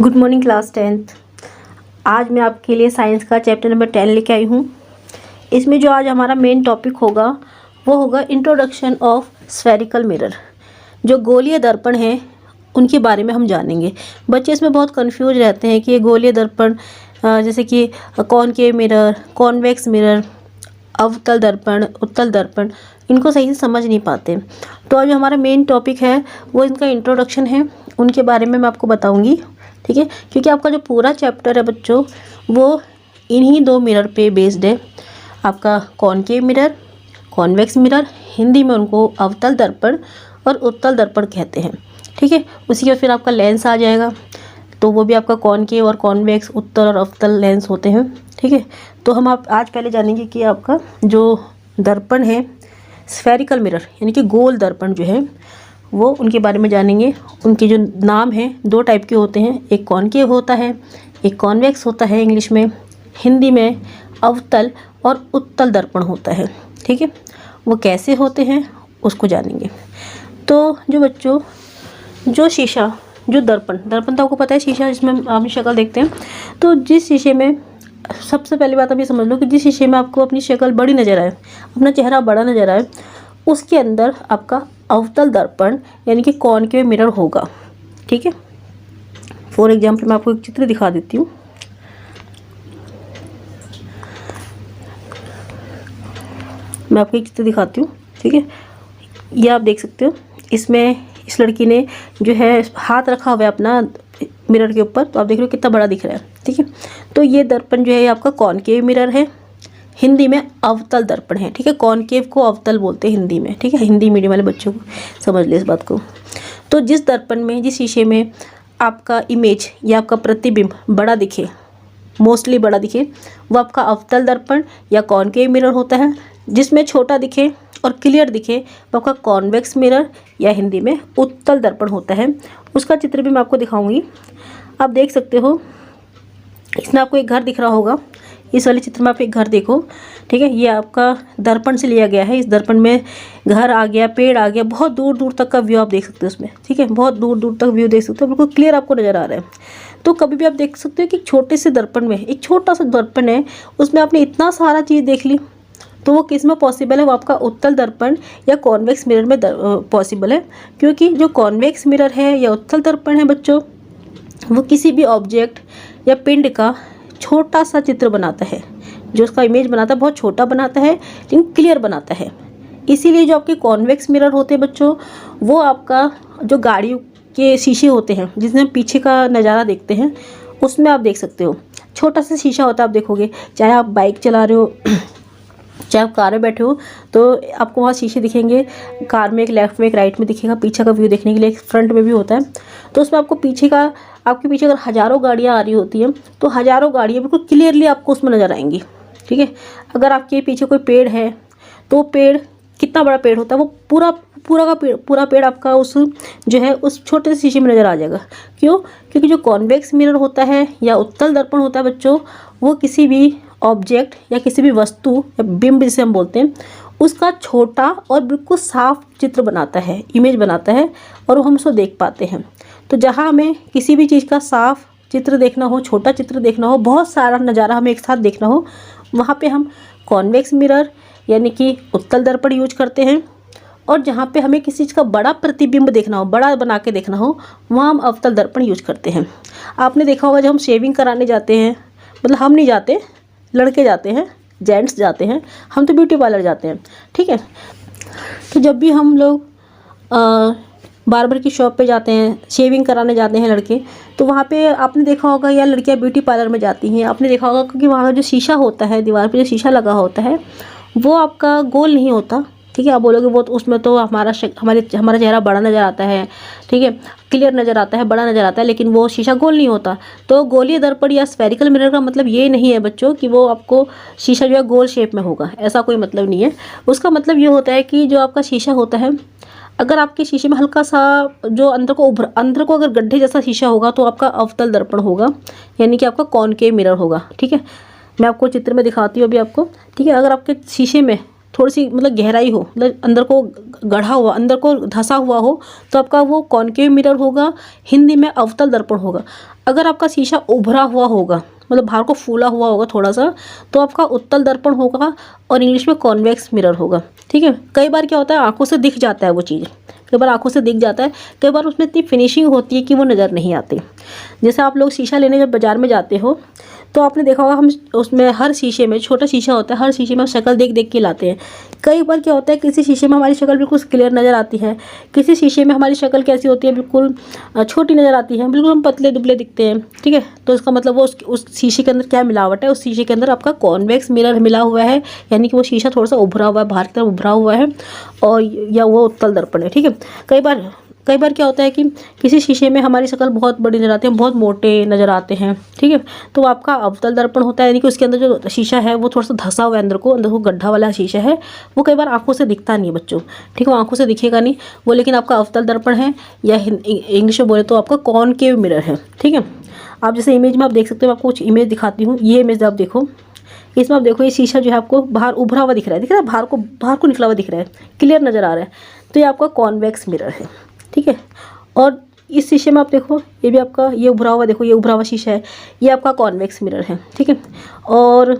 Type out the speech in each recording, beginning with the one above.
Good morning class 10th। आज मैं आपके लिए साइंस का चैप्टर नंबर 10 लेके आई हूँ। इसमें जो आज हमारा मेन टॉपिक होगा वो होगा इंट्रोडक्शन ऑफ स्फेरिकल मिरर। जो गोलीय दर्पण हैं उनके बारे में हम जानेंगे। बच्चे इसमें बहुत कंफ्यूज रहते हैं कि ये गोलीय दर्पण जैसे कि कॉनकेव मिरर, कॉन्वेक्स मिरर, अवतल दर्पण, उत्तल दर्पण, इनको सही से समझ नहीं पाते। तो आज हमारा मेन टॉपिक है वो इनका इंट्रोडक्शन है, उनके बारे में मैं आपको बताऊंगी। ठीक है, क्योंकि आपका जो पूरा चैप्टर है बच्चों वो इन्हीं दो मिरर पे बेस्ड है। आपका concave mirror, convex mirror, Hindi में उनको अवतल दर्पण और उत्तल दर्पण कहते हैं। ठीक है, उसी के फिर आपका लेंस आ जाएगा, तो वो भी आपका कॉनकेव और कॉन्वेक्स, उत्तल और अवतल लेंस होते हैं। ठीक है, तो हम आप आज पहले जानेंगे कि आपका जो दर्पण है स्फेरिकल मिरर यानी कि गोल दर्पण जो है वो उनके बारे में जानेंगे। उनके जो नाम हैं दो टाइप के होते हैं, एक कॉनकेव होता है, एक कॉन्वेक्स होता है इंग्लिश में, हिंदी में अवतल और उत्तल दर्पण होता है। ठीक है, वो कैसे होते हैं उसको जानेंगे। तो जो बच्चों जो शीशा, जो दर्पण तो आपको पता है शीशा जिसमें आप शक्ल देखते हैं। तो जिस शीशे में सबसे पहली बात आप ये समझ लो कि जिस शीशे में आपको अपनी शक्ल बड़ी नज़र आए, अपना चेहरा बड़ा नज़र आए, उसके अंदर आपका अवतल दर्पण यानी कि कॉनकेव मिरर होगा। ठीक है, फॉर एग्जाम्पल मैं आपको एक चित्र दिखा देती हूँ। मैं आपको एक चित्र दिखाती हूँ। ठीक है, ये आप देख सकते हो, इसमें इस लड़की ने जो है हाथ रखा हुआ है अपना मिरर के ऊपर, तो आप देख रहे हो कितना बड़ा दिख रहा है। ठीक है, तो ये दर्पण जो है आपका कॉनकेव मिरर है, हिंदी में अवतल दर्पण है। ठीक है, कॉनकेव को अवतल बोलते हैं हिंदी में। ठीक है, हिंदी मीडियम वाले बच्चों को समझ ले इस बात को। तो जिस दर्पण में, जिस शीशे में आपका इमेज या आपका प्रतिबिंब बड़ा दिखे, मोस्टली बड़ा दिखे, वो आपका अवतल दर्पण या कॉनकेव मिरर होता है। जिसमें छोटा दिखे और क्लियर दिखे वो आपका कॉन्वेक्स मिरर या हिंदी में उत्तल दर्पण होता है। उसका चित्र भी मैं आपको दिखाऊंगी। आप देख सकते हो, इसमें आपको एक घर दिख रहा होगा। इस वाले चित्र में आप एक घर देखो। ठीक है, ये आपका दर्पण से लिया गया है। इस दर्पण में घर आ गया, पेड़ आ गया, बहुत दूर दूर तक का व्यू आप देख सकते हो उसमें। ठीक है, बहुत दूर दूर तक व्यू देख सकते हो, बिल्कुल क्लियर आपको नज़र आ रहा है। तो कभी भी आप देख सकते हो कि छोटे से दर्पण में, एक छोटा सा दर्पण है, उसमें आपने इतना सारा चीज़ देख ली, तो वो किस में पॉसिबल है? वो आपका उत्तल दर्पण या कॉन्वेक्स मिरर में पॉसिबल है। क्योंकि जो कॉन्वेक्स मिरर है या उत्तल दर्पण है बच्चों, वो किसी भी ऑब्जेक्ट या पिंड का छोटा सा चित्र बनाता है। जो उसका इमेज बनाता है बहुत छोटा बनाता है, लेकिन क्लियर बनाता है। इसीलिए जो आपके कॉन्वेक्स मिरर होते हैं बच्चों, वो आपका जो गाड़ियों के शीशे होते हैं जिसमें हम पीछे का नज़ारा देखते हैं, उसमें आप देख सकते हो छोटा सा शीशा होता है। आप देखोगे, चाहे आप बाइक चला रहे हो, चाहे आप कार में बैठे हो, तो आपको वहाँ शीशे दिखेंगे। कार में एक लेफ्ट में एक राइट में दिखेगा, पीछे का व्यू देखने के लिए एक फ्रंट में भी होता है। तो उसमें आपको पीछे का, आपके पीछे अगर हज़ारों गाड़ियाँ आ रही होती हैं तो हज़ारों गाड़ियाँ बिल्कुल क्लियरली आपको उसमें नज़र आएंगी। ठीक है, अगर आपके पीछे कोई पेड़ है तो पेड़ कितना बड़ा पेड़ होता है, वो पूरा पेड़ आपका उस जो है उस छोटे से शीशे में नज़र आ जाएगा। क्यों? क्योंकि जो कॉन्वेक्स मिरर होता है या उत्तल दर्पण होता है बच्चों, वो किसी भी ऑब्जेक्ट या किसी भी वस्तु या बिंब जिसे हम बोलते हैं, उसका छोटा और बिल्कुल साफ चित्र बनाता है, इमेज बनाता है, और वो हम उसको देख पाते हैं। तो जहाँ हमें किसी भी चीज़ का साफ चित्र देखना हो, छोटा चित्र देखना हो, बहुत सारा नज़ारा हमें एक साथ देखना हो, वहाँ पे हम कॉन्वेक्स मिरर यानी कि उत्तल दर्पण यूज करते हैं। और जहाँ पे हमें किसी चीज़ का बड़ा प्रतिबिंब देखना हो, बड़ा बना के देखना हो, वहाँ हम अवतल दर्पण यूज करते हैं। आपने देखा होगा जब हम शेविंग कराने जाते हैं, मतलब हम नहीं जाते, लड़के जाते हैं, जेंट्स जाते हैं, हम तो ब्यूटी पार्लर जाते हैं। ठीक है, तो जब भी हम लोग बार्बर की शॉप पे जाते हैं, शेविंग कराने जाते हैं लड़के, तो वहाँ पे आपने देखा होगा, या लड़कियाँ ब्यूटी पार्लर में जाती हैं, आपने देखा होगा क्योंकि वहाँ का जो शीशा होता है, दीवार पे जो शीशा लगा होता है, वो आपका गोल नहीं होता। ठीक है, आप बोलोगे वो तो उसमें तो हमारा चेहरा बड़ा नज़र आता है, ठीक है, क्लियर नज़र आता है, बड़ा नज़र आता है, लेकिन वो शीशा गोल नहीं होता। तो गोलीय दर्पण या स्फेरिकल मिरर का मतलब ये नहीं है बच्चों कि वो आपको शीशा जो है गोल शेप में होगा, ऐसा कोई मतलब नहीं है। उसका मतलब ये होता है कि जो आपका शीशा होता है, अगर आपके शीशे में हल्का सा जो अंदर को अगर गड्ढे जैसा शीशा होगा तो आपका अवतल दर्पण होगा, यानी कि आपका कॉनकेव मिरर होगा। ठीक है, मैं आपको चित्र में दिखाती हूँ अभी आपको। ठीक है, अगर आपके शीशे में थोड़ी सी मतलब गहराई हो, मतलब अंदर को गढ़ा हुआ, अंदर को धंसा हुआ हो, तो आपका वो कॉनकेव मिरर होगा, हिंदी में अवतल दर्पण होगा। अगर आपका शीशा उभरा हुआ होगा, मतलब बाहर को फूला हुआ होगा थोड़ा सा, तो आपका उत्तल दर्पण होगा और इंग्लिश में कॉन्वेक्स मिरर होगा। ठीक है, कई बार क्या होता है आंखों से दिख जाता है वो चीज़, कई बार आंखों से दिख जाता है, कई बार उसमें इतनी फिनिशिंग होती है कि वो नज़र नहीं आती। जैसे आप लोग शीशा लेने जब बाज़ार में जाते हो तो आपने देखा होगा हम उसमें हर शीशे में, छोटा शीशा होता है, हर शीशे में शक्ल देख देख के लाते हैं। कई बार क्या होता है किसी शीशे में हमारी शक्ल बिल्कुल क्लियर नज़र आती है, किसी शीशे में हमारी शक्ल कैसी होती है, बिल्कुल छोटी नज़र आती है, बिल्कुल हम पतले दुबले दिखते हैं। ठीक है, तो इसका मतलब वो उस शीशे के अंदर क्या मिलावट है, उस शीशे के अंदर आपका कॉन्वेक्स मिरर मिला हुआ है, यानी कि वो शीशा थोड़ा सा उभरा हुआ है, बाहर की तरफ उभरा हुआ है, और या वो उत्तल दर्पण है। ठीक है, कई बार क्या होता है कि किसी शीशे में हमारी शक्ल बहुत बड़ी नज़र आती है, बहुत मोटे नज़र आते हैं। ठीक है, तो आपका अवतल दर्पण होता है, यानी कि उसके अंदर जो शीशा है वो थोड़ा सा धंसा हुआ है, अंदर को गड्ढा वाला शीशा है, वो कई बार आंखों से दिखता नहीं है बच्चों। ठीक है, वो आंखों से दिखेगा नहीं वो, लेकिन आपका अवतल दर्पण है, या इंग्लिश में बोले तो आपका कॉनकेव मिरर है। ठीक है, आप जैसे इमेज में आप देख सकते हो, आपको कुछ इमेज दिखाती हूँ। ये इमेज आप देखो, इसमें आप देखो ये शीशा जो है आपको बाहर उभरा हुआ दिख रहा है, बाहर को निकला हुआ दिख रहा है, क्लियर नज़र आ रहा है, तो ये आपका कॉन्वेक्स मिरर है। ठीक है, और इस शीशे में आप देखो, ये भी आपका ये उभरा हुआ, देखो ये उभरा हुआ शीशा है, ये आपका कॉन्वेक्स मिरर है। ठीक है, और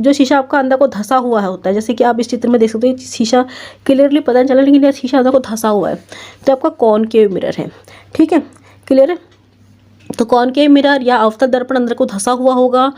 जो शीशा आपका अंदर को धंसा हुआ है होता है, जैसे कि आप इस चित्र में देख सकते हो, शीशा क्लियरली पता नहीं चला, लेकिन ये शीशा अंदर को धंसा हुआ है, तो आपका कॉनकेव मिरर है। ठीक है, क्लियर है। तो कॉनकेव मिरर या अवतल दर्पण अंदर को धंसा हुआ होगा,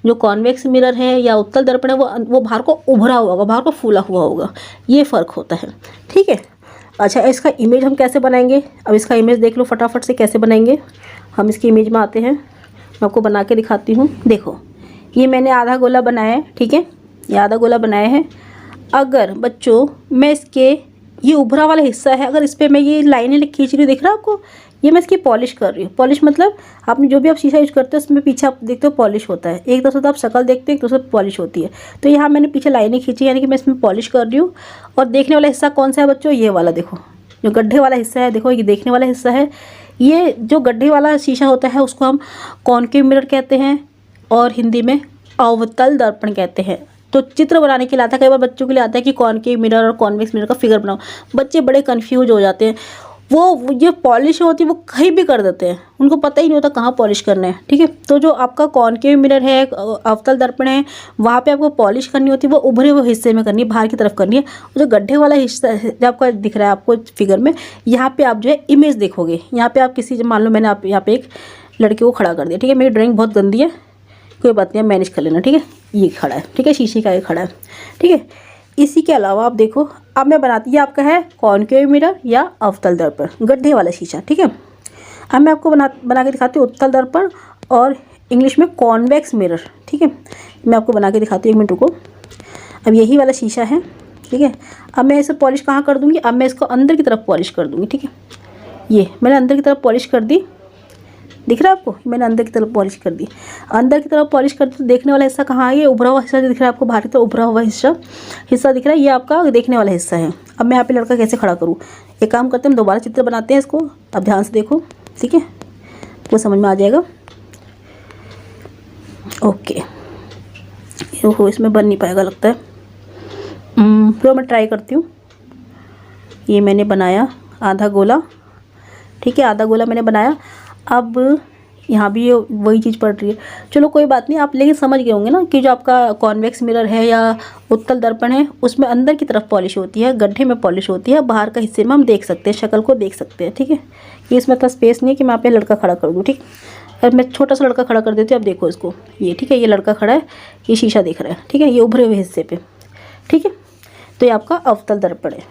जो कॉन्वेक्स मिरर है या उत्तल दर्पण है वो बाहर को उभरा हुआ होगा, बाहर को फूला हुआ होगा, ये फ़र्क होता है। ठीक है, अच्छा इसका इमेज हम कैसे बनाएंगे, अब इसका इमेज देख लो फटाफट से कैसे बनाएंगे। हम इसकी इमेज में आते हैं, मैं आपको बना के दिखाती हूँ। देखो ये मैंने आधा गोला बनाया है। ठीक है, ये आधा गोला बनाया है। अगर बच्चों मैं इसके ये उभरा वाला हिस्सा है, अगर इस पर मैं ये लाइनें खींच रही हूँ, दिख रहा है आपको, ये मैं इसकी पॉलिश कर रही हूँ। पॉलिश मतलब आपने जो भी आप शीशा यूज करते हो उसमें पीछे आप देखते हो पॉलिश होता है, एक तरफ तो आप शक्ल देखते हो, एक तरफ से पॉलिश होती है। तो यहाँ मैंने पीछे लाइनें खींची, यानी कि मैं इसमें पॉलिश कर रही हूँ। और देखने वाला हिस्सा कौन सा है बच्चों, ये वाला देखो, जो गड्ढे वाला हिस्सा है, देखो ये देखने वाला हिस्सा है। ये जो गड्ढे वाला शीशा होता है उसको हम कॉनकेव मिरर कहते हैं, और हिंदी में अवतल दर्पण कहते हैं। तो चित्र बनाने के लिए आता है, कई बार बच्चों के लिए आता है कि कॉनकेव मिरर और कॉन्वेक्स मिरर का फिगर बनाओ, बच्चे बड़े कंफ्यूज हो जाते हैं। वो ये पॉलिश होती है वो कहीं भी कर देते हैं, उनको पता ही नहीं होता कहाँ पॉलिश करना है। ठीक है, तो जो आपका कॉनकेव मिरर है, अवतल दर्पण है, वहाँ पे आपको पॉलिश करनी होती है, वो उभरे हुए हिस्से में करनी है, बाहर की तरफ करनी है। और जो गड्ढे वाला हिस्सा जो आपका दिख रहा है आपको फिगर में, यहाँ पे आप जो है इमेज देखोगे, यहाँ पे आप किसी, मान लो मैंने आप यहाँ पे एक लड़के को खड़ा कर दिया। ठीक है, मेरी ड्राइंग बहुत गंदी है, कोई बात नहीं, मैनेज कर लेना। ठीक है, ये खड़ा है, ठीक है, शीशे का ये खड़ा है। ठीक है, इसी के अलावा आप देखो, अब मैं बनाती, ये आपका है कॉनकेव मिरर या अवतल दर्पण, गड्ढे वाला शीशा। ठीक है, अब मैं आपको बना के दिखाती हूँ उत्तल दर्पण और इंग्लिश में कॉन्वेक्स मिरर। ठीक है, मैं आपको बना के दिखाती हूँ, 1 मिनट रुको। अब यही वाला शीशा है। ठीक है, अब मैं इसे पॉलिश कहाँ कर दूँगी, अब मैं इसको अंदर की तरफ पॉलिश कर दूँगी। ठीक है, ये मैंने अंदर की तरफ पॉलिश कर दी, दिख रहा है आपको, मैंने अंदर की तरफ पॉलिश कर दी। अंदर की तरफ पॉलिश कर दी तो देखने वाला हिस्सा कहाँ है, ये उभरा हुआ हिस्सा जो दिख रहा है आपको, बाहर की तरफ उभरा हुआ हिस्सा दिख रहा है, ये आपका देखने वाला हिस्सा है। अब मैं यहाँ पे लड़का कैसे खड़ा करूँ, एक काम करते हैं, हम दोबारा चित्र बनाते हैं इसको, अब ध्यान से देखो। ठीक है, तो समझ में आ जाएगा। ओके, ओहो इसमें बन नहीं पाएगा लगता है, तो मैं ट्राई करती हूँ। ये मैंने बनाया आधा गोला। ठीक है, आधा गोला मैंने बनाया। अब यहाँ भी वही चीज़ पड़ रही है, चलो कोई बात नहीं, आप लेकिन समझ गए होंगे ना कि जो आपका कॉन्वेक्स मिरर है या उत्तल दर्पण है उसमें अंदर की तरफ पॉलिश होती है, गड्ढे में पॉलिश होती है, बाहर का हिस्से में हम देख सकते हैं, शक्ल को देख सकते हैं। ठीक है, ये इसमें इतना स्पेस नहीं है कि मैं यहाँ पे लड़का खड़ा कर दूँ। ठीक, अब मैं छोटा सा लड़का खड़ा कर देती हूँ। अब देखो इसको, ये ठीक है, ये लड़का खड़ा है, ये शीशा दिख रहा है। ठीक है, ये उभरे हुए हिस्से पे। ठीक है, तो ये आपका अवतल दर्पण है,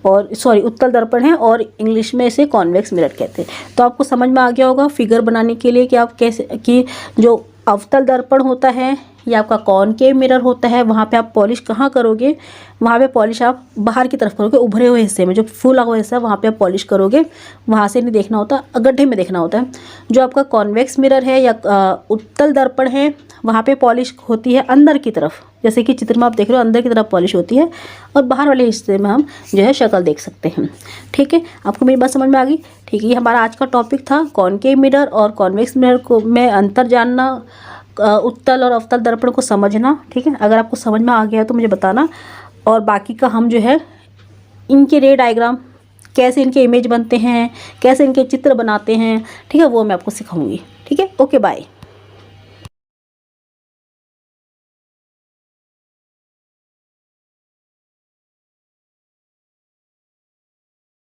और सॉरी उत्तल दर्पण है, और इंग्लिश में इसे कॉन्वेक्स मिरर कहते हैं। तो आपको समझ में आ गया होगा फिगर बनाने के लिए कि आप कैसे, कि जो अवतल दर्पण होता है या आपका कॉनकेव मिरर होता है, वहाँ पे आप पॉलिश कहाँ करोगे, वहाँ पे पॉलिश आप बाहर की तरफ करोगे, उभरे हुए हिस्से में, जो फूला हुआ हिस्सा है वहाँ पे आप पॉलिश करोगे, वहाँ से नहीं देखना होता, गड्ढे में देखना होता है। जो आपका कॉन्वेक्स मिरर है या उत्तल दर्पण है, वहाँ पे पॉलिश होती है अंदर की तरफ, जैसे कि चित्र में आप देख रहे हो, अंदर की तरफ पॉलिश होती है, और बाहर वाले हिस्से में हम जो है शक्ल देख सकते हैं। ठीक है, आपको मेरी बात समझ में आ गई। ठीक है, ये हमारा आज का टॉपिक था, कॉनकेव मिरर और कॉन्वेक्स मिरर को में अंतर जानना, उत्तल और अवतल दर्पण को समझना। ठीक है, अगर आपको समझ में आ गया तो मुझे बताना, और बाकी का हम जो है इनके रे डायग्राम, कैसे इनके इमेज बनते हैं, कैसे इनके चित्र बनाते हैं, ठीक है, वो मैं आपको सिखाऊंगी। ठीक है, ओके बाय।